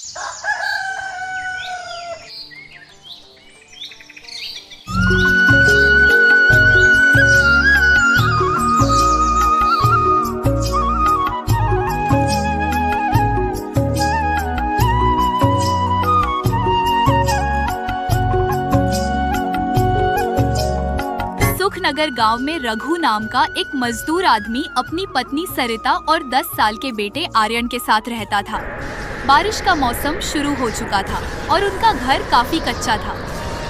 नगर गांव में रघु नाम का एक मजदूर आदमी अपनी पत्नी सरिता और 10 साल के बेटे आर्यन के साथ रहता था। बारिश का मौसम शुरू हो चुका था और उनका घर काफी कच्चा था।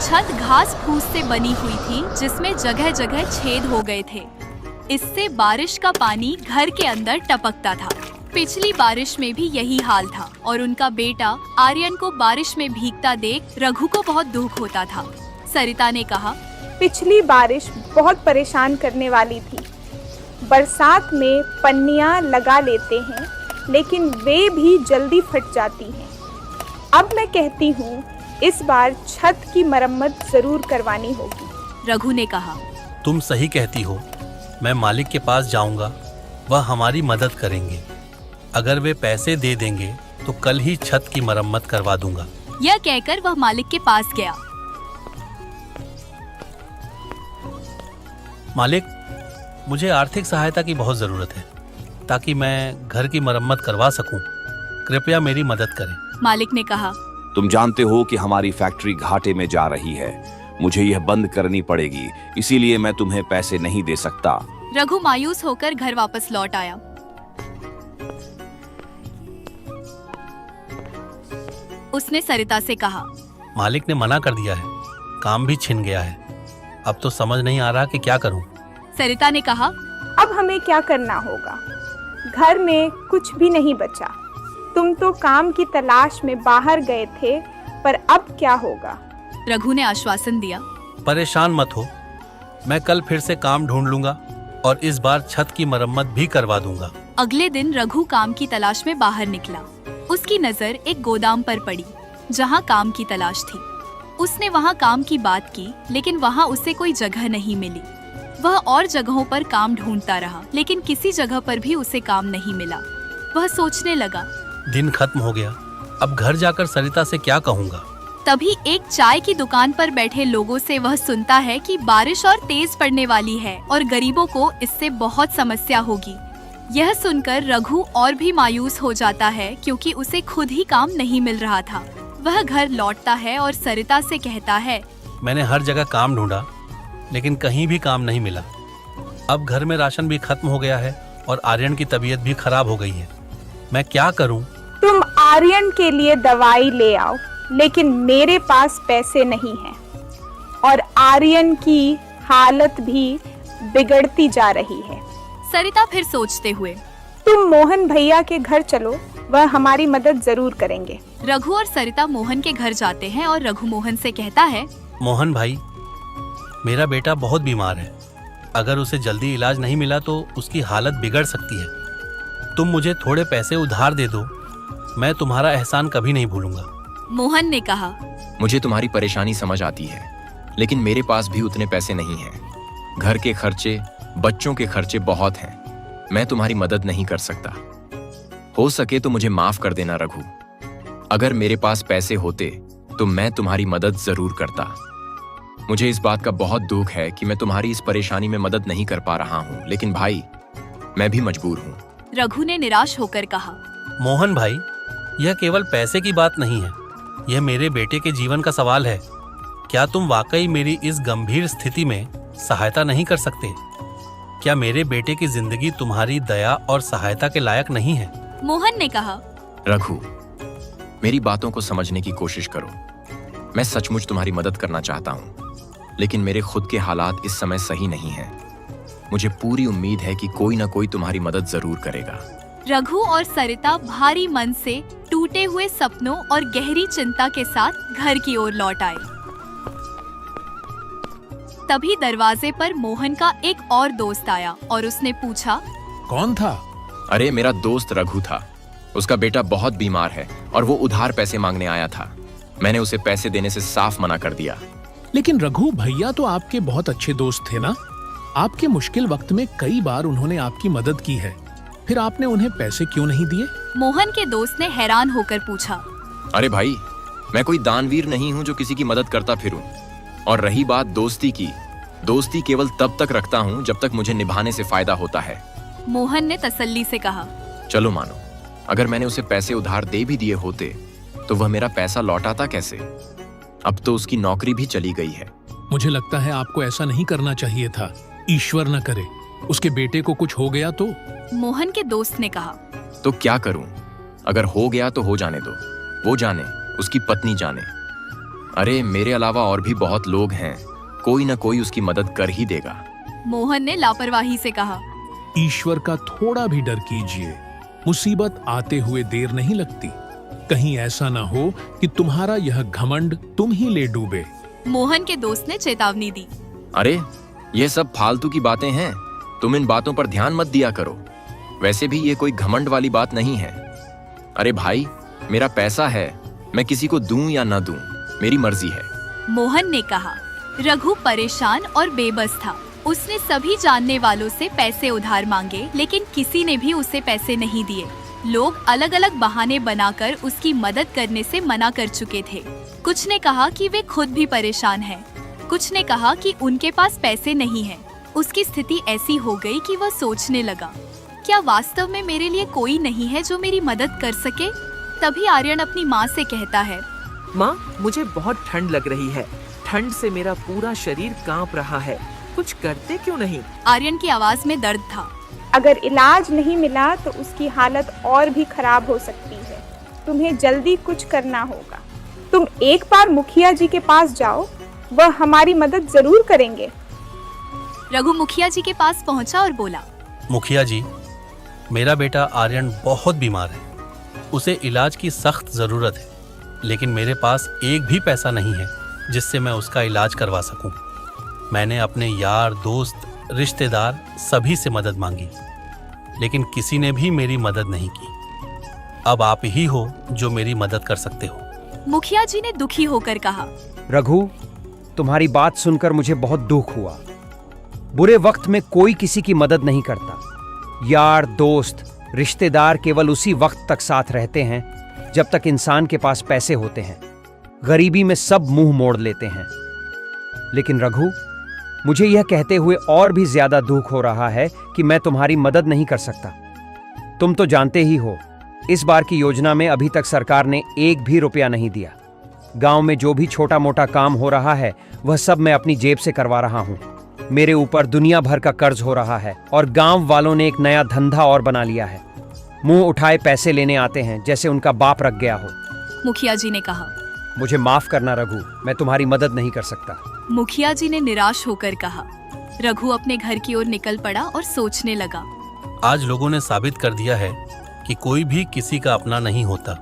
छत घास फूस से बनी हुई थी जिसमें जगह जगह छेद हो गए थे। इससे बारिश का पानी घर के अंदर टपकता था। पिछली बारिश में भी यही हाल था और उनका बेटा आर्यन को बारिश में भीगता देख रघु को बहुत दुख होता था। सरिता ने कहा, पिछली बारिश बहुत परेशान करने वाली थी। बरसात में पन्नियां लगा लेते हैं लेकिन वे भी जल्दी फट जाती हैं। अब मैं कहती हूँ इस बार छत की मरम्मत जरूर करवानी होगी। रघु ने कहा, तुम सही कहती हो। मैं मालिक के पास जाऊंगा, वह हमारी मदद करेंगे। अगर वे पैसे दे देंगे तो कल ही छत की मरम्मत करवा दूंगा। यह कहकर वह मालिक के पास गया। मालिक, मुझे आर्थिक सहायता की बहुत जरूरत है ताकि मैं घर की मरम्मत करवा सकूं। कृपया मेरी मदद करें। मालिक ने कहा, तुम जानते हो कि हमारी फैक्ट्री घाटे में जा रही है। मुझे यह बंद करनी पड़ेगी, इसीलिए मैं तुम्हें पैसे नहीं दे सकता। रघु मायूस होकर घर वापस लौट आया। उसने सरिता से कहा, मालिक ने मना कर दिया है, काम भी छिन गया है। अब तो समझ नहीं आ रहा कि क्या करूं। सरिता ने कहा, अब हमें क्या करना होगा? घर में कुछ भी नहीं बचा। तुम तो काम की तलाश में बाहर गए थे, पर अब क्या होगा? रघु ने आश्वासन दिया, परेशान मत हो, मैं कल फिर से काम ढूंढ लूंगा और इस बार छत की मरम्मत भी करवा दूंगा। अगले दिन रघु काम की तलाश में बाहर निकला। उसकी नजर एक गोदाम पर पड़ी जहाँ काम की तलाश थी। उसने वहाँ काम की बात की लेकिन वहाँ उसे कोई जगह नहीं मिली। वह और जगहों पर काम ढूंढता रहा लेकिन किसी जगह पर भी उसे काम नहीं मिला। वह सोचने लगा, दिन खत्म हो गया, अब घर जाकर सरिता से क्या कहूँगा। तभी एक चाय की दुकान पर बैठे लोगों से वह सुनता है कि बारिश और तेज पड़ने वाली है और गरीबों को इससे बहुत समस्या होगी। यह सुनकर रघु और भी मायूस हो जाता है क्योंकि उसे खुद ही काम नहीं मिल रहा था। वह घर लौटता है और सरिता से कहता है, मैंने हर जगह काम ढूंढा लेकिन कहीं भी काम नहीं मिला। अब घर में राशन भी खत्म हो गया है और आर्यन की तबीयत भी खराब हो गई है। मैं क्या करूं? तुम आर्यन के लिए दवाई ले आओ, लेकिन मेरे पास पैसे नहीं हैं और आर्यन की हालत भी बिगड़ती जा रही है। सरिता फिर सोचते हुए, तुम मोहन भैया के घर चलो, वह हमारी मदद जरूर करेंगे। रघु और सरिता मोहन के घर जाते हैं और रघु मोहन से कहता है, मोहन भाई, मेरा बेटा बहुत बीमार है। अगर उसे जल्दी इलाज नहीं मिला तो उसकी हालत बिगड़ सकती है। तुम मुझे थोड़े पैसे उधार दे दो, मैं तुम्हारा एहसान कभी नहीं भूलूंगा। मोहन ने कहा, मुझे तुम्हारी परेशानी समझ आती है लेकिन मेरे पास भी उतने पैसे नहीं हैं। घर के खर्चे, बच्चों के खर्चे बहुत हैं। मैं तुम्हारी मदद नहीं कर सकता। हो सके तो मुझे माफ कर देना रघु। अगर मेरे पास पैसे होते तो मैं तुम्हारी मदद जरूर करता। मुझे इस बात का बहुत दुख है कि मैं तुम्हारी इस परेशानी में मदद नहीं कर पा रहा हूँ, लेकिन भाई मैं भी मजबूर हूँ। रघु ने निराश होकर कहा, मोहन भाई, यह केवल पैसे की बात नहीं है, यह मेरे बेटे के जीवन का सवाल है। क्या तुम वाकई मेरी इस गंभीर स्थिति में सहायता नहीं कर सकते? क्या मेरे बेटे की जिंदगी तुम्हारी दया और सहायता के लायक नहीं है? मोहन ने कहा, रघु, मेरी बातों को समझने की कोशिश करो। मैं सचमुच तुम्हारी मदद करना चाहता हूँ, लेकिन मेरे खुद के हालात इस समय सही नहीं हैं। मुझे पूरी उम्मीद है कि कोई ना कोई तुम्हारी मदद जरूर करेगा। रघु और सरिता भारी मन से टूटे हुए सपनों और गहरी चिंता के साथ घर की ओर लौट आए। तभी दरवाजे पर मोहन का एक और दोस्त आया और उसने पूछा, कौन था? अरे मेरा दोस्त रघु था। उसका बेटा बहुत बीमार है और वो उधार पैसे मांगने आया था। मैंने उसे पैसे देने से साफ मना कर दिया। लेकिन रघु भैया तो आपके बहुत अच्छे दोस्त थे ना? आपके मुश्किल वक्त में कई बार उन्होंने आपकी मदद की है, फिर आपने उन्हें पैसे क्यों नहीं दिए? मोहन के दोस्त ने हैरान होकर पूछा, अरे भाई, मैं कोई दानवीर नहीं हूं जो किसी की मदद करता फिरूं। और रही बात दोस्ती की, दोस्ती केवल तब तक रखता हूं जब तक मुझे निभाने से फायदा होता है। मोहन ने तसल्ली से कहा। चलो मानो, अगर मैंने उसे पैसे उधार दे भी दिए होते तो वह मेरा पैसा लौटाता कैसे? अब तो उसकी नौकरी भी चली गई है। मुझे लगता है आपको ऐसा नहीं करना चाहिए था। ईश्वर न करे उसके बेटे को कुछ हो गया तो। मोहन के दोस्त ने कहा। तो क्या करूं? अगर हो गया तो हो जाने दो, वो जाने, उसकी पत्नी जाने। अरे मेरे अलावा और भी बहुत लोग हैं, कोई ना कोई उसकी मदद कर ही देगा। मोहन ने लापरवाही से कहा। ईश्वर का थोड़ा भी डर कीजिए, मुसीबत आते हुए देर नहीं लगती। कहीं ऐसा ना हो कि तुम्हारा यह घमंड तुम ही ले डूबे। मोहन के दोस्त ने चेतावनी दी। अरे ये सब फालतू की बातें हैं, तुम इन बातों पर ध्यान मत दिया करो। वैसे भी ये कोई घमंड वाली बात नहीं है। अरे भाई, मेरा पैसा है, मैं किसी को दूं या ना दूं, मेरी मर्जी है। मोहन ने कहा। रघु परेशान और बेबस था। उसने सभी जानने वालों से पैसे उधार मांगे, लेकिन किसी ने भी उसे पैसे नहीं दिए। लोग अलग अलग बहाने बनाकर उसकी मदद करने से मना कर चुके थे। कुछ ने कहा कि वे खुद भी परेशान हैं, कुछ ने कहा कि उनके पास पैसे नहीं हैं। उसकी स्थिति ऐसी हो गई कि वह सोचने लगा, क्या वास्तव में मेरे लिए कोई नहीं है जो मेरी मदद कर सके? तभी आर्यन अपनी माँ से कहता है। माँ, मुझे बहुत ठंड लग रही है। ठंड से मेरा पूरा शरीर कांप रहा है। कुछ करते क्यों नहीं? आर्यन की आवाज में दर्द था। अगर इलाज नहीं मिला तो उसकी हालत और भी खराब हो सकती है। तुम्हें जल्दी कुछ करना होगा। तुम एक बार मुखिया जी के पास जाओ, वह हमारी मदद जरूर करेंगे। रघु मुखिया जी के पास पहुंचा और बोला। मुखिया जी, मेरा बेटा आर्यन बहुत बीमार है, उसे इलाज की सख्त जरूरत है, लेकिन मेरे पास एक भी पैसा नहीं है जिससे मैं उसका इलाज करवा सकूं। मैंने अपने यार, दोस्त, रिश्तेदार सभी से मदद मांगी, लेकिन किसी ने भी मेरी मदद नहीं की। अब आप ही हो जो मेरी मदद कर सकते हो। मुखिया जी ने दुखी होकर कहा। रघु, तुम्हारी बात सुनकर मुझे बहुत दुख हुआ। बुरे वक्त में कोई किसी की मदद नहीं करता। यार, दोस्त, रिश्तेदार केवल उसी वक्त तक साथ रहते हैं जब तक इंसान के पास पैसे होते हैं। गरीबी में सब मुंह मोड़ लेते हैं। लेकिन रघु, मुझे यह कहते हुए और भी ज्यादा दुख हो रहा है कि मैं तुम्हारी मदद नहीं कर सकता। तुम तो जानते ही हो, इस बार की योजना में अभी तक सरकार ने एक भी रुपया नहीं दिया। गांव में जो भी छोटा मोटा काम हो रहा है वह सब मैं अपनी जेब से करवा रहा हूं। मेरे ऊपर दुनिया भर का कर्ज हो रहा है और गांव वालों ने एक नया धंधा और बना लिया है। मुंह उठाए पैसे लेने आते हैं जैसे उनका बाप रख गया हो। मुखिया जी ने कहा। मुझे माफ करना रघु, मैं तुम्हारी मदद नहीं कर सकता। मुखिया जी ने निराश होकर कहा। रघु अपने घर की ओर निकल पड़ा और सोचने लगा। आज लोगों ने साबित कर दिया है कि कोई भी किसी का अपना नहीं होता।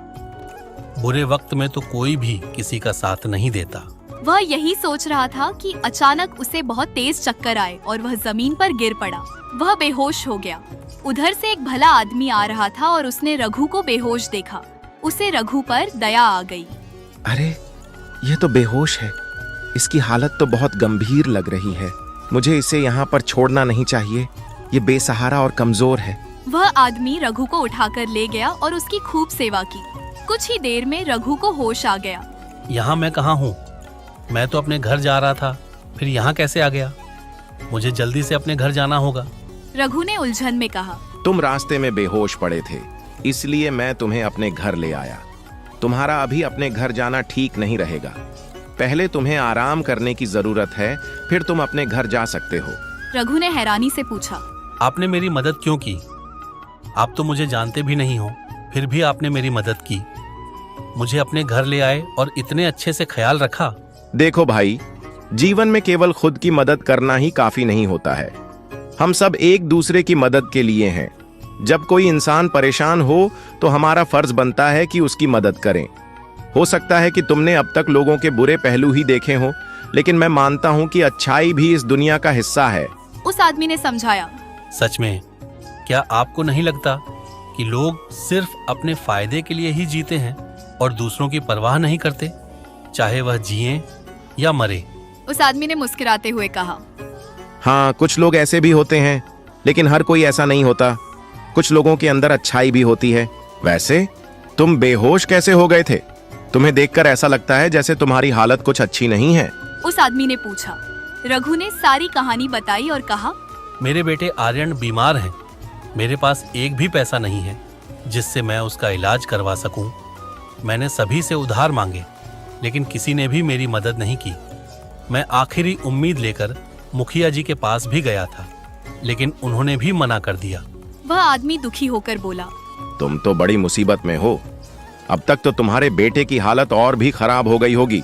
बुरे वक्त में तो कोई भी किसी का साथ नहीं देता। वह यही सोच रहा था कि अचानक उसे बहुत तेज चक्कर आए और वह जमीन पर गिर पड़ा। वह बेहोश हो गया। उधर से एक भला आदमी आ रहा था और उसने रघु को बेहोश देखा। उसे रघु पर दया आ गई। अरे, यह तो बेहोश है। इसकी हालत तो बहुत गंभीर लग रही है। मुझे इसे यहाँ पर छोड़ना नहीं चाहिए। ये बेसहारा और कमजोर है। वह आदमी रघु को उठाकर ले गया और उसकी खूब सेवा की। कुछ ही देर में रघु को होश आ गया। यहाँ मैं कहाँ हूँ? मैं तो अपने घर जा रहा था, फिर यहाँ कैसे आ गया? मुझे जल्दी से अपने घर जाना होगा। रघु ने उलझन में कहा। तुम रास्ते में बेहोश पड़े थे, इसलिए मैं तुम्हें अपने घर ले आया। तुम्हारा अभी अपने घर जाना ठीक नहीं रहेगा। पहले तुम्हें आराम करने की जरूरत है, फिर तुम अपने घर जा सकते हो। रघु ने हैरानी से पूछा। आपने मेरी मदद क्यों की? आप तो मुझे जानते भी नहीं हो, फिर भी आपने मेरी मदद की। मुझे अपने घर ले आए और इतने अच्छे से ख्याल रखा। देखो भाई, जीवन में केवल खुद की मदद करना ही काफी नहीं होता है। हम सब एक दूसरे की मदद के लिए हैं। जब कोई इंसान परेशान हो तो हमारा फर्ज बनता है कि उसकी मदद करें। हो सकता है कि तुमने अब तक लोगों के बुरे पहलू ही देखे हों, लेकिन मैं मानता हूं कि अच्छाई भी इस दुनिया का हिस्सा है। उस आदमी ने समझाया। सच में, क्या आपको नहीं लगता कि लोग सिर्फ अपने फायदे के लिए ही जीते हैं और दूसरों की परवाह नहीं करते, चाहे वह जिए या मरे? उस आदमी ने मुस्कुराते हुए कहा। हाँ, कुछ लोग ऐसे भी होते हैं, लेकिन हर कोई ऐसा नहीं होता। कुछ लोगों के अंदर अच्छाई भी होती है। वैसे तुम बेहोश कैसे हो गए थे? तुम्हें देखकर ऐसा लगता है जैसे तुम्हारी हालत कुछ अच्छी नहीं है। उस आदमी ने पूछा। रघु ने सारी कहानी बताई और कहा, मेरे बेटे आर्यन बीमार हैं। मेरे पास एक भी पैसा नहीं है जिससे मैं उसका इलाज करवा सकूं। मैंने सभी से उधार मांगे, लेकिन किसी ने भी मेरी मदद नहीं की। मैं आखिरी उम्मीद लेकर मुखिया जी के पास भी गया था, लेकिन उन्होंने भी मना कर दिया। वह आदमी दुखी होकर बोला, तुम तो बड़ी मुसीबत में हो। अब तक तो तुम्हारे बेटे की हालत और भी खराब हो गई होगी।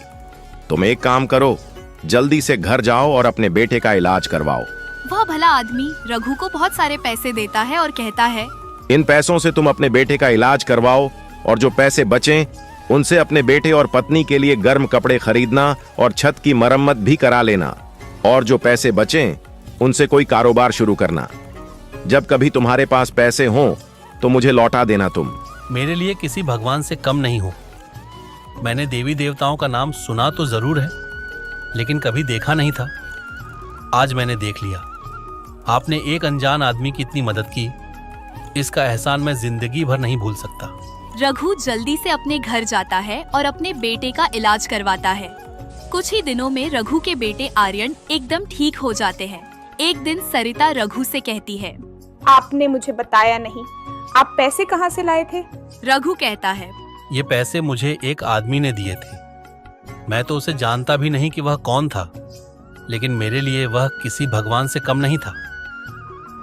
तुम एक काम करो, जल्दी से घर जाओ और अपने बेटे का इलाज करवाओ। वह भला आदमी रघु को बहुत सारे पैसे देता है और कहता है, इन पैसों से तुम अपने बेटे का इलाज करवाओ और जो पैसे बचें उनसे अपने बेटे और पत्नी के लिए गर्म कपड़े खरीदना और छत की मरम्मत भी करा लेना, और जो पैसे बचें उनसे कोई कारोबार शुरू करना। जब कभी तुम्हारे पास पैसे हों तो मुझे लौटा देना। तुम मेरे लिए किसी भगवान से कम नहीं हो। मैंने देवी देवताओं का नाम सुना तो जरूर है, लेकिन कभी देखा नहीं था। आज मैंने देख लिया। आपने एक अनजान आदमी की इतनी मदद की, इसका एहसान मैं जिंदगी भर नहीं भूल सकता। रघु जल्दी से अपने घर जाता है और अपने बेटे का इलाज करवाता है। कुछ ही दिनों में रघु के बेटे आर्यन एकदम ठीक हो जाते हैं। एक दिन सरिता रघु से कहती है, आपने मुझे बताया नहीं, आप पैसे कहाँ से लाए थे? रघु कहता है, ये पैसे मुझे एक आदमी ने दिए थे। मैं तो उसे जानता भी नहीं कि वह कौन था, लेकिन मेरे लिए वह किसी भगवान से कम नहीं था।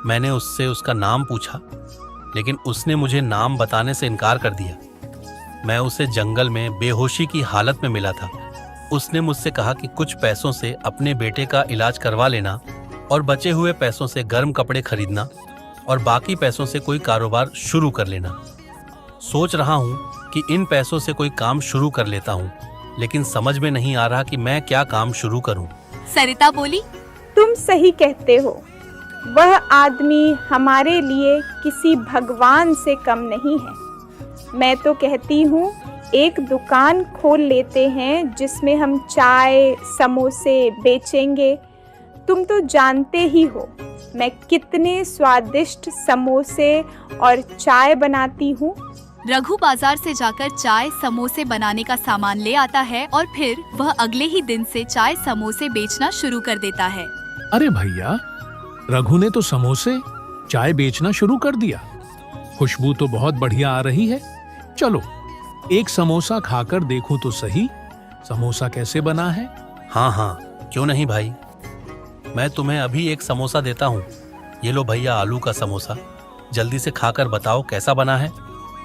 मैंने उससे उसका नाम पूछा, लेकिन उसने मुझे नाम बताने से इनकार कर दिया। मैं उसे जंगल में बेहोशी की हालत में मिला था। उसने मुझसे कहा कि कुछ पैसों से अपने बेटे का इलाज करवा लेना और बचे हुए पैसों से गर्म कपड़े खरीदना और बाकी पैसों से कोई कारोबार शुरू कर लेना। सोच रहा हूँ कि इन पैसों से कोई काम शुरू कर लेता हूँ, लेकिन समझ में नहीं आ रहा कि मैं क्या काम शुरू करूँ। सरिता बोली, तुम सही कहते हो। वह आदमी हमारे लिए किसी भगवान से कम नहीं है। मैं तो कहती हूँ एक दुकान खोल लेते हैं जिसमें हम चाय समोसे बेचेंगे। तुम तो जानते ही हो मैं कितने स्वादिष्ट समोसे और चाय बनाती हूँ। रघु बाजार से जाकर चाय समोसे बनाने का सामान ले आता है और फिर वह अगले ही दिन से चाय समोसे बेचना शुरू कर देता है। अरे भैया, रघु ने तो समोसे चाय बेचना शुरू कर दिया। खुशबू तो बहुत बढ़िया आ रही है। चलो एक समोसा खाकर देखूं तो सही, समोसा कैसे बना है। हाँ हाँ, क्यों नहीं भाई, मैं तुम्हें अभी एक समोसा देता हूँ। ये लो भैया आलू का समोसा, जल्दी से खाकर बताओ कैसा बना है।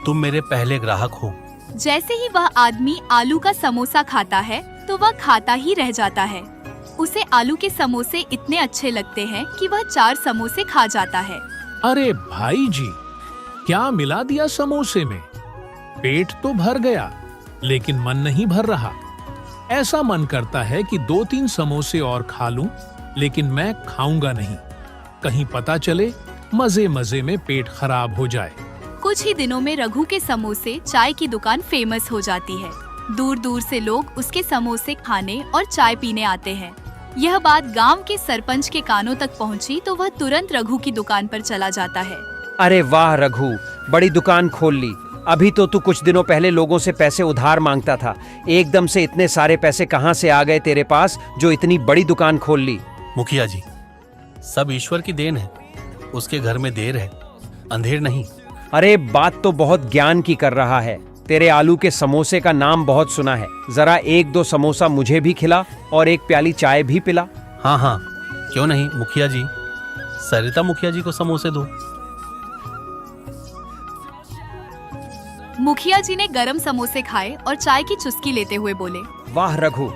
तुम मेरे पहले ग्राहक हो। जैसे ही वह आदमी आलू का समोसा खाता है तो वह खाता ही रह जाता है। उसे आलू के समोसे इतने अच्छे लगते हैं कि वह 4 समोसे खा जाता है। अरे भाई जी, क्या मिला दिया समोसे में? पेट तो भर गया, लेकिन मन नहीं भर रहा। ऐसा मन करता है कि 2-3 समोसे और खा लूं, लेकिन मैं खाऊंगा नहीं। कहीं पता चले मजे मजे में पेट खराब हो जाए। कुछ ही दिनों में रघु के समोसे चाय की दुकान फेमस हो जाती है। दूर दूर से लोग उसके समोसे खाने और चाय पीने आते हैं। यह बात गांव के सरपंच के कानों तक पहुंची तो वह तुरंत रघु की दुकान पर चला जाता है। अरे वाह रघु, बड़ी दुकान खोल ली। अभी तो तू कुछ दिनों पहले लोगों से पैसे उधार मांगता था। एकदम से इतने सारे पैसे कहाँ से आ गए तेरे पास जो इतनी बड़ी दुकान खोल ली? मुखिया जी, सब ईश्वर की देन है। उसके घर में देर है, अंधेर नहीं। अरे बात तो बहुत ज्ञान की कर रहा है। तेरे आलू के समोसे का नाम बहुत सुना है। जरा 1-2 समोसा मुझे भी खिला और एक प्याली चाय भी पिला। हाँ हाँ, क्यों नहीं मुखिया जी। सरिता मुखिया जी को समोसे दो। मुखिया जी ने गरम समोसे खाए और चाय की चुस्की लेते हुए बोले, वाह रघु,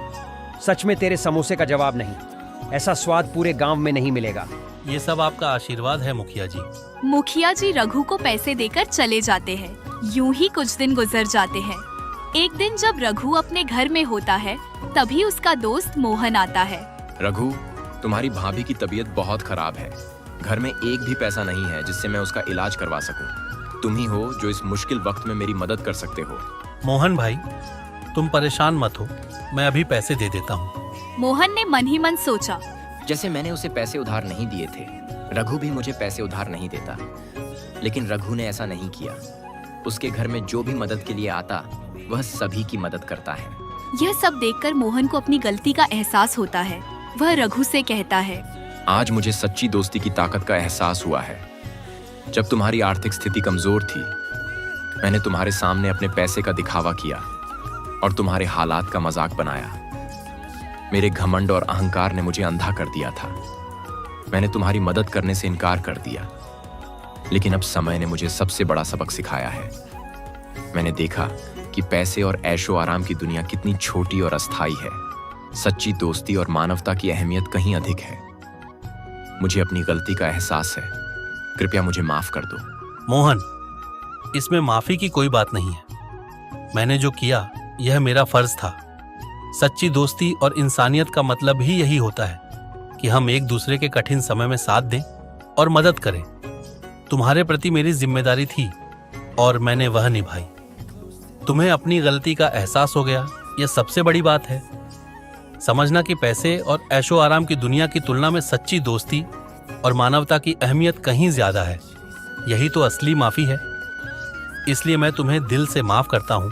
सच में तेरे समोसे का जवाब नहीं। ऐसा स्वाद पूरे गांव में नहीं मिलेगा। ये सब आपका आशीर्वाद है मुखिया जी। मुखिया जी रघु को पैसे देकर चले जाते हैं। यूं ही कुछ दिन गुजर जाते हैं। एक दिन जब रघु अपने घर में होता है तभी उसका दोस्त मोहन आता है। रघु, तुम्हारी भाभी की तबीयत बहुत खराब है। घर में एक भी पैसा नहीं है जिससे मैं उसका इलाज करवा सकूं। तुम ही हो जो इस मुश्किल वक्त में मेरी मदद कर सकते हो। मोहन भाई, तुम परेशान मत हो, मैं अभी पैसे दे देता हूँ। मोहन ने मन ही मन सोचा, जैसे मैंने उसे पैसे उधार नहीं दिए थे, रघु भी मुझे पैसे उधार नहीं देता। लेकिन रघु ने ऐसा नहीं किया। उसके घर में जो भी मदद के लिए आता वह सभी की मदद करता है। यह सब देखकर मोहन को अपनी गलती का एहसास होता है। वह रघु से कहता है, आज मुझे सच्ची दोस्ती की ताकत का एहसास हुआ है। जब तुम्हारी आर्थिक स्थिति कमजोर थी, मैंने तुम्हारे सामने अपने पैसे का दिखावा किया और तुम्हारे हालात का मजाक बनाया। मेरे घमंड और अहंकार ने मुझे अंधा कर दिया था। मैंने तुम्हारी मदद करने से इनकार कर दिया, लेकिन अब समय ने मुझे सबसे बड़ा सबक सिखाया है। मैंने देखा कि पैसे और ऐशो आराम की दुनिया कितनी छोटी और अस्थायी है। सच्ची दोस्ती और मानवता की अहमियत कहीं अधिक है। मुझे अपनी गलती का एहसास है। कृपया मुझे माफ कर दो। मोहन, इसमें माफी की कोई बात नहीं है। मैंने जो किया यह मेरा फर्ज था। सच्ची दोस्ती और इंसानियत का मतलब ही यही होता है कि हम एक दूसरे के कठिन समय में साथ दें और मदद करें। तुम्हारे प्रति मेरी जिम्मेदारी थी और मैंने वह निभाई। तुम्हें अपनी गलती का एहसास हो गया, यह सबसे बड़ी बात है। समझना कि पैसे और ऐशो आराम की दुनिया की तुलना में सच्ची दोस्ती और मानवता की अहमियत कहीं ज्यादा है। यही तो असली माफी है। इसलिए मैं तुम्हें दिल से माफ करता हूं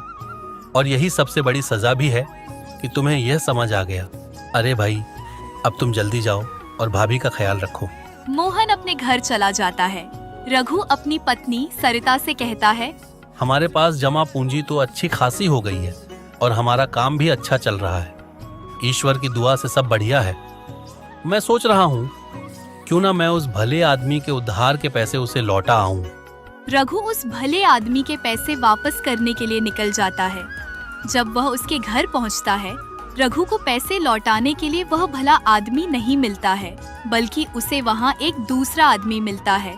और यही सबसे बड़ी सजा भी है कि तुम्हें यह समझ आ गया। अरे भाई, अब तुम जल्दी जाओ और भाभी का ख्याल रखो। मोहन अपने घर चला जाता है। रघु अपनी पत्नी सरिता से कहता है, हमारे पास जमा पूंजी तो अच्छी खासी हो गई है और हमारा काम भी अच्छा चल रहा है। ईश्वर की दुआ से सब बढ़िया है। मैं सोच रहा हूँ क्यों ना मैं उस भले आदमी के उधार के पैसे उसे लौटा आऊं। रघु उस भले आदमी के पैसे वापस करने के लिए निकल जाता है। जब वह उसके घर पहुंचता है, रघु को पैसे लौटाने के लिए वह भला आदमी नहीं मिलता है, बल्कि उसे वहां एक दूसरा आदमी मिलता है।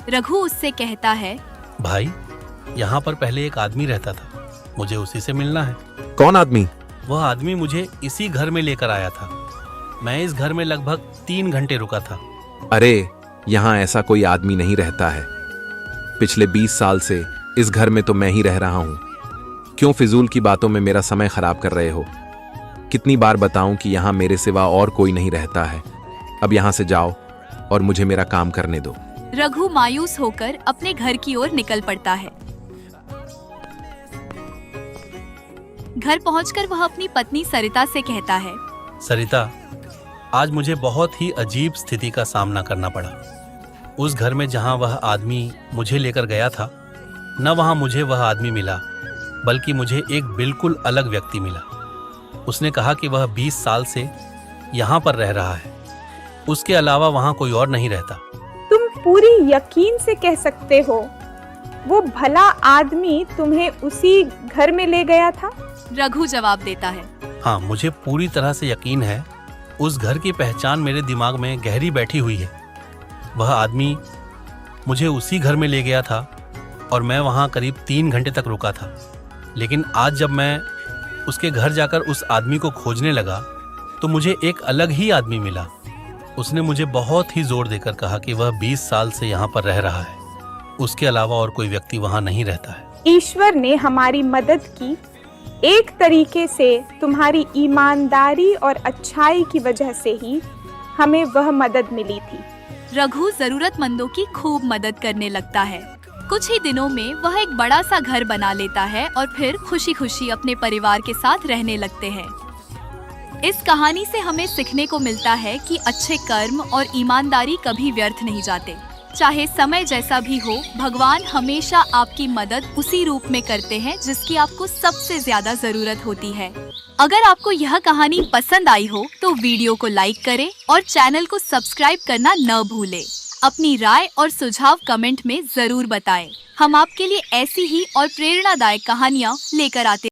रघु उससे कहता है, भाई, यहाँ पर पहले एक आदमी रहता था, मुझे उसी से मिलना है। कौन आदमी? वह आदमी मुझे इसी घर में लेकर आया था। मैं इस घर में लगभग 3 घंटे रुका था। अरे, यहाँ ऐसा कोई आदमी नहीं रहता है। पिछले 20 साल से इस घर में तो मैं ही रह रहा हूँ। क्यों फिजूल की बातों में मेरा समय खराब कर रहे हो? कितनी बार बताऊं कि यहाँ मेरे सिवा और कोई नहीं रहता है। अब यहाँ से जाओ और मुझे मेरा काम करने दो। रघु मायूस होकर अपने घर की ओर निकल पड़ता है। घर पहुंचकर वह अपनी पत्नी सरिता से कहता है, सरिता, आज मुझे बहुत ही अजीब स्थिति का सामना करना पड़ा। उस घर में जहां वह आदमी मुझे लेकर गया था, न वहां मुझे वह आदमी मिला, बल्कि मुझे एक बिल्कुल अलग व्यक्ति मिला। उसने कहा कि वह 20 साल से यहाँ पर रह रहा है। उसके अलावा वहां कोई और नहीं रहता। तुम पूरी यकीन से कह सकते हो वो भला आदमी तुम्हें उसी घर में ले गया था? रघु जवाब देता है, हाँ, मुझे पूरी तरह से यकीन है। उस घर की पहचान मेरे दिमाग में गहरी बैठी हुई है। वह आदमी मुझे उसी घर में ले गया था और मैं वहाँ करीब 3 घंटे तक रुका था। लेकिन आज जब मैं उसके घर जाकर उस आदमी को खोजने लगा तो मुझे एक अलग ही आदमी मिला। उसने मुझे बहुत ही जोर देकर कहा कि वह 20 साल से यहाँ पर रह रहा है। उसके अलावा और कोई व्यक्ति वहाँ नहीं रहता है। ईश्वर ने हमारी मदद की। एक तरीके से तुम्हारी ईमानदारी और अच्छाई की वजह से ही हमें वह मदद मिली थी। रघु जरूरतमंदों की खूब मदद करने लगता है। कुछ ही दिनों में वह एक बड़ा सा घर बना लेता है और फिर खुशी खुशी अपने परिवार के साथ रहने लगते हैं। इस कहानी से हमें सीखने को मिलता है कि अच्छे कर्म और ईमानदारी कभी व्यर्थ नहीं जाते। चाहे समय जैसा भी हो, भगवान हमेशा आपकी मदद उसी रूप में करते हैं जिसकी आपको सबसे ज्यादा जरूरत होती है। अगर आपको यह कहानी पसंद आई हो तो वीडियो को लाइक करें और चैनल को सब्सक्राइब करना न भूलें। अपनी राय और सुझाव कमेंट में जरूर बताएं। हम आपके लिए ऐसी ही और प्रेरणादायक कहानियाँ लेकर आते